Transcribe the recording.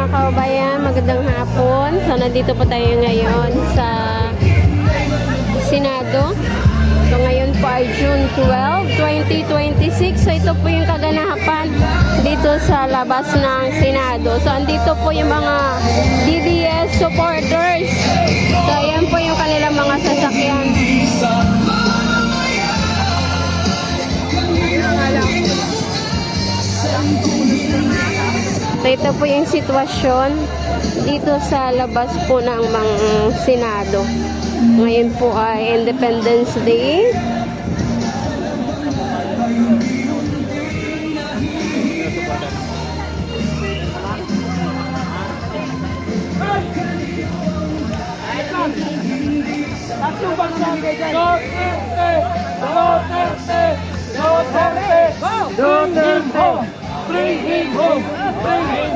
mga kababayan, magandang hapon. So nandito po tayo ngayon sa Senado. So ngayon po ay June 12, 2026. So ito po yung kaganapan dito sa labas ng Senado. So andito po yung mga DDS supporters. So ayan po yung kanilang mga sasakyan. So ito po yung sitwasyon dito sa labas po ng mga Senado. Ngayon po ay Independence Day. Duterte! Bring him home! Bring him